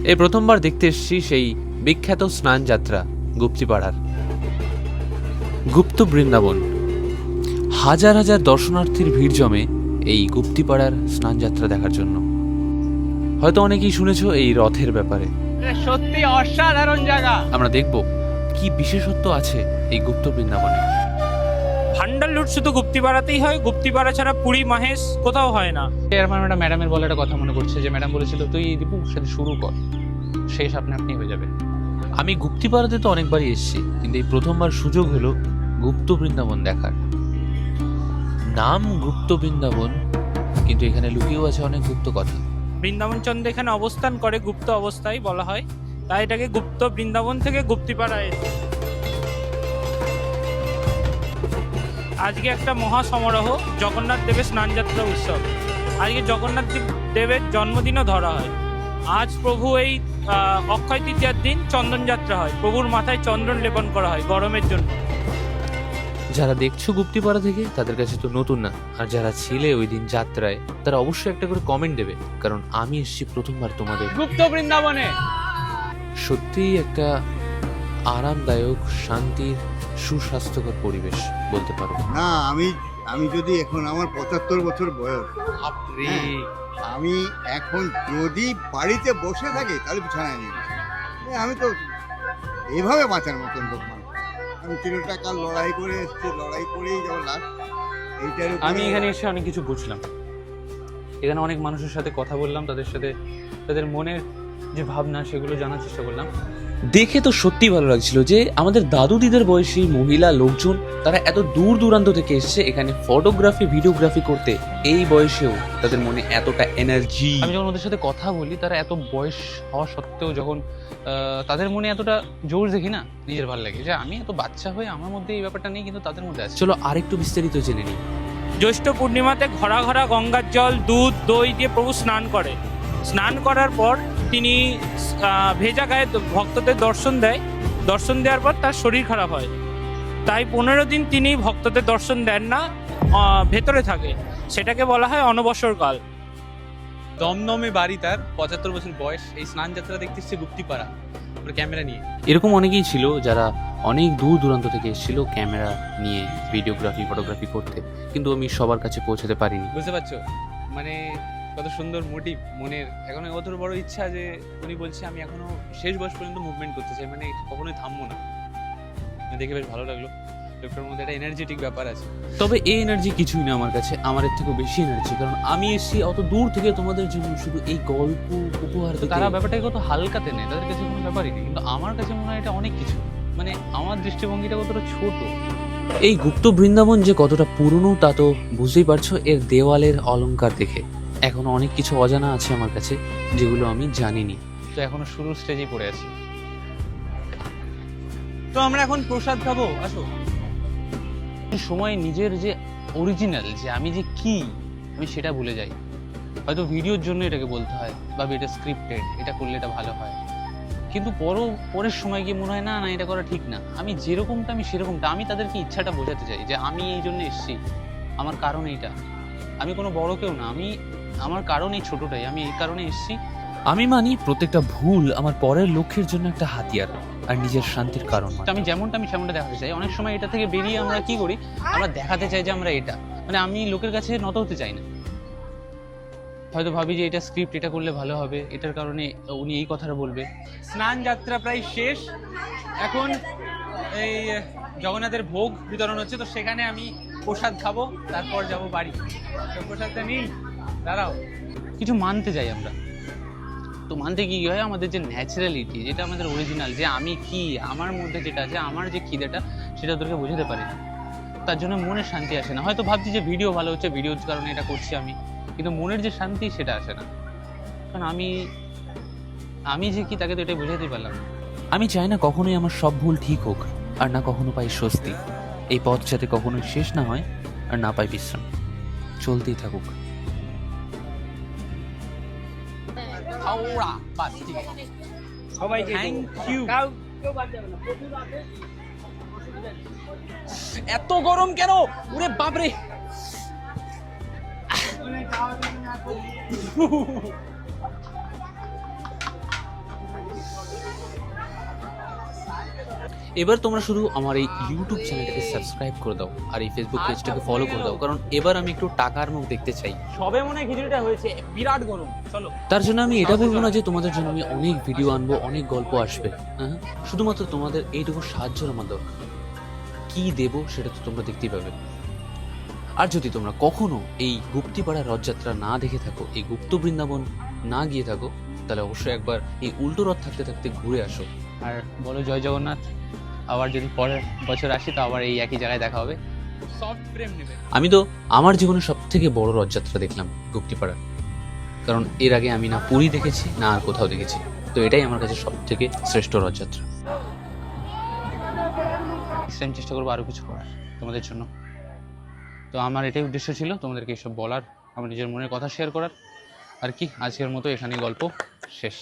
এই প্রথমবার দেখতে এসেছি সেই বিখ্যাত স্নান যাত্রা গুপ্তিপাড়ার গুপ্ত বৃন্দাবন। হাজার হাজার দর্শনার্থীর ভিড় জমে এই গুপ্তিপাড়ার স্নান যাত্রা দেখার জন্য। হয়তো অনেকেই শুনেছো এই রথের ব্যাপারে। সত্যি অসাধারণ জায়গা। আমরা দেখব কি বিশেষত্ব আছে এই গুপ্ত বৃন্দাবনে। ভান্ডার লুট শুধু গুপ্তিপাড়াতেই হয়, গুপ্তিপাড়া ছাড়া পুরী মাহেশ কোথাও হয় না। আমার একটা ম্যাডামের বলে একটা কথা মনে করছে, যে ম্যাডাম বলেছিল তুই দীপু সাথে শুরু কর, শেষ আপনি আপনি হয়ে যাবে। আমি গুপ্তিপাড়াতে তো অনেকবারই এসেছি, কিন্তু এই প্রথমবার সুযোগ হলো গুপ্ত বৃন্দাবন দেখার। নাম গুপ্ত বৃন্দাবন, কিন্তু এখানে লুকিয়েও আছে অনেক গুপ্ত কথা। বৃন্দাবন চন্দ্র এখানে অবস্থান করে গুপ্ত অবস্থায় বলা হয়, তাই এটাকে গুপ্ত বৃন্দাবন থেকে গুপ্তিপাড়া এসেছে। আজকে একটা মহা সমারোহ, জগন্নাথ দেবের স্নানযাত্রা উৎসব। আজকে জগন্নাথ দেবের জন্মদিনও ধরা হয়। আজ প্রভু এই অক্ষয় তৃতীয়ার দিন চন্দন যাত্রা হয়, প্রভুর মাথায় চন্দন লেপন করা হয় গরমের জন্য। যারা দেখছো গুপ্তিপাড়া থেকে তাদের কাছে তো নতুন না, আর যারা ছিলে ওই দিন যাত্রায় তারা অবশ্যই একটা করে কমেন্ট দেবে, কারণ আমি এসেছি প্রথমবার তোমাদের গুপ্ত বৃন্দাবনে। সত্যিই একটা আরামদায়ক, শান্তির, সুস্বাস্থ্যকর পরিবেশ বলতে পারো। না, আমি যদি এখন আমার 75 বছর বয়স, আমি এখন যদি বাড়িতে বসে থাকি তাহলে বিছানায় নিয়ে বসি। আমি তো এইভাবে বাঁচার মতন লোক মানুষ। আমি 3 টাকা লড়াই করে এসেছি, লড়াই করেই যাবো লাস্ট এইটার উপরে। আমি এখানে এসে অনেক কিছু বুঝলাম। এখানে অনেক মানুষের সাথে কথা বললাম, তাদের সাথে তাদের মনের যে ভাবনা সেগুলো জানার চেষ্টা করলাম। দেখে তো সত্যি ভালো লাগছিল যে আমাদের দাদু দিদের বয়সী মহিলা লোকজন তারা এত দূর দূরান্ত থেকে এসেছে এখানে ফটোগ্রাফি, ভিডিওগ্রাফি করতে। এই বয়সেও তাদের মনে এতটা এনার্জি। আমি যখন ওদের সাথে কথা বলি, তারা এত বয়স হওয়া সত্ত্বেও যখন তাদের মনে এতটা জোর দেখি না, নিজের ভালো লাগে যে আমি এত বাচ্চা হয়ে আমার মধ্যে এই ব্যাপারটা নেই, কিন্তু তাদের মধ্যে আছে। চলো আরেকটু বিস্তারিত জেনে নিই। জ্যৈষ্ঠ পূর্ণিমাতে ঘরা ঘরা গঙ্গার জল, দুধ, দই দিয়ে প্রভু স্নান করে। স্নান করার পর তিনি ভেজা গায়ে ভক্তদের দর্শন দেয়। দর্শন দেওয়ার পর তার শরীর খারাপ হয়, তাই 15 দিন তিনি ভক্তদের দর্শন দেন না, ভেতরে থাকে। সেটাকে বলা হয় অনবসর কাল। দমদমে বাড়ি, তার 75 বছর বয়স। এই স্নান যাত্রা দেখতে এসেছে গুপ্তিপাড়া, ওর ক্যামেরা নিয়ে। এরকম অনেকেই ছিল যারা অনেক দূর দূরান্ত থেকে এসেছিল ক্যামেরা নিয়ে ভিডিওগ্রাফি, ফটোগ্রাফি করতে, কিন্তু আমি সবার কাছে পৌঁছাতে পারিনি। বুঝতে পারছো মানে কত সুন্দর মোটিভ মনের। এখন কত বড় ইচ্ছা যে উনি বলছে আমি এখনো শেষ বয়স পর্যন্ত মুভমেন্ট করতে চাই, মানে কখনোই থামবো না। দেখে বেশ ভালো লাগলো। লোকটার মধ্যে একটা এনার্জেটিক ব্যাপার আছে। তবে এই এনার্জি কিছুই না আমার কাছে, আমার এর থেকেও বেশি এনার্জি, কারণ আমি এসেছি অত দূর থেকে তোমাদের জন্য শুধু এই গল্প উপহার তো দিতে। তারা ব্যাপারটাকে কত হালকাতে নেয়, তাদের কাছে কোনো ব্যাপারই নেই, কিন্তু আমার কাছে মনে হয় এটা অনেক কিছু। মানে আমার দৃষ্টিভঙ্গিটা কতটা ছোট। এই গুপ্ত বৃন্দাবন যে কতটা পুরনো তা তো বুঝতেই পারছো এর দেওয়ালের অলংকার দেখে। এখনো অনেক কিছু অজানা আছে আমার কাছে যেগুলো আমি জানিনি। তো এখনো শুরুর স্টেজেই পড়ে আছি। তো আমরা এখন প্রসাদ খাবো, আসো। সময় নিজের যে অরিজিনাল, যে আমি যে কি, আমি সেটা ভুলে যাই। হয়তো ভিডিওর জন্য এটাকে বলতে হয়, বা এটা স্ক্রিপ্টেড, এটা করলে এটা ভালো হয়, কিন্তু পরের সময় গিয়ে মনে হয় না না এটা করা ঠিক না। আমি যেরকমটা আমি সেরকমটা। আমি তাদেরকে ইচ্ছাটা বোঝাতে চাই যে আমি এই জন্য এসেছি, আমার কারণ এইটা। আমি কোনো বড় কেউ না, আমার কারণ এই ছোটটাই, আমি এই কারণে এসেছি। আমি মানি প্রত্যেকটা ভুল আমার পরের লক্ষ্যের জন্য একটা হাতিয়ার, আর নিজের শান্তির কারণ। আমি যেমনটা আমি সেমনটা দেখাতে চাই। অনেক সময় এটা থেকে বেরিয়ে আমরা কি করি, আমরা দেখাতে চাই যে আমরা এটা, মানে আমি লোকের কাছে নত হতে চাই না। হয়তো ভাবি যে এটা স্ক্রিপ্ট, এটা করলে ভালো হবে, এটার কারণে উনি এই কথাটা বলবে। স্নান যাত্রা প্রায় শেষ। এখন এই জগন্নাথের ভোগ বিতরণ হচ্ছে, তো সেখানে আমি প্রসাদ খাবো, তারপর যাব বাড়ি। তো প্রসাদটা নিন, দাঁড়াও। কিছু মানতে চাই আমরা, তো মানতে কি হয়, আমাদের যে ন্যাচারালিটি, যেটা আমাদের অরিজিনাল, যে আমি কি, আমার মধ্যে যেটা আছে, আমার যে খিদেটা, সেটা তোকে বোঝাতে পারি না। তার জন্য মনের শান্তি আসে না। হয়তো ভাবছি যে ভিডিও ভালো হচ্ছে, ভিডিওর কারণে এটা করছি আমি, কিন্তু মনের যে শান্তি সেটা আসে না। কারণ আমি যে কি, তাকে তো এটাই বোঝাতেই পারলাম না। আমি চাই না কখনোই আমার সব ভুল ঠিক হোক, আর না কখনো পাই স্বস্তি। এই পথ যাতে কখনোই শেষ না হয়, আর না পাই বিশ্রাম, চলতেই থাকুক। হাওড়া বাস, ঠিক আছে। সবাইকে থ্যাংক ইউ। এত গরম কেন? ওরে বাপরে। এবার তোমরা শুধু আমার এই ইউটিউব চ্যানেলটাকে সাবস্ক্রাইব করে দাও আর এই ফেসবুক পেজটাকে ফলো করে দাও, কারণ এবার আমি একটু টাকার মুখ দেখতে চাই। সবে মনে হয় খিচুড়িটা হয়েছে, বিরাট গরম। চলো। তার জন্য আমি এটা বলবো না যে তোমাদের জন্য আমি অনেক ভিডিও আনবো, অনেক গল্প আসবে, হ্যাঁ, শুধুমাত্র তোমাদের এইটুকু সাহায্যের আমার দরকার। কি দেবো সেটা তো তোমরা দেখতেই পাবে। আর যদি তোমরা কখনো এই গুপ্তিপাড়া রথযাত্রা না দেখে থাকো, এই গুপ্ত বৃন্দাবন না গিয়ে থাকো, তাহলে অবশ্যই একবার এই উল্টো রথ থাকতে থাকতে ঘুরে আসো। আর বলো জয় জগন্নাথ। আবার যদি পরের বছর আসি তো আবার এই একই জায়গায় দেখা হবে। সফট ফ্রেম নেবে। আমি তো আমার জীবনে সব থেকে বড় রথযাত্রা দেখলাম গুপ্তিপাড়ার, কারণ এর আগে আমি না পুরী দেখেছি না আর কোথাও দেখেছি, তো এটাই আমার কাছে সব থেকে শ্রেষ্ঠ রথযাত্রা। নেক্সট টাইম চেষ্টা করবো আরও কিছু করার তোমাদের জন্য। তো আমার এটাই উদ্দেশ্য ছিল, তোমাদেরকে এসব বলার, আমার নিজের মনের কথা শেয়ার করার। আর কি, আজকের মতো এখানেই গল্প শেষ।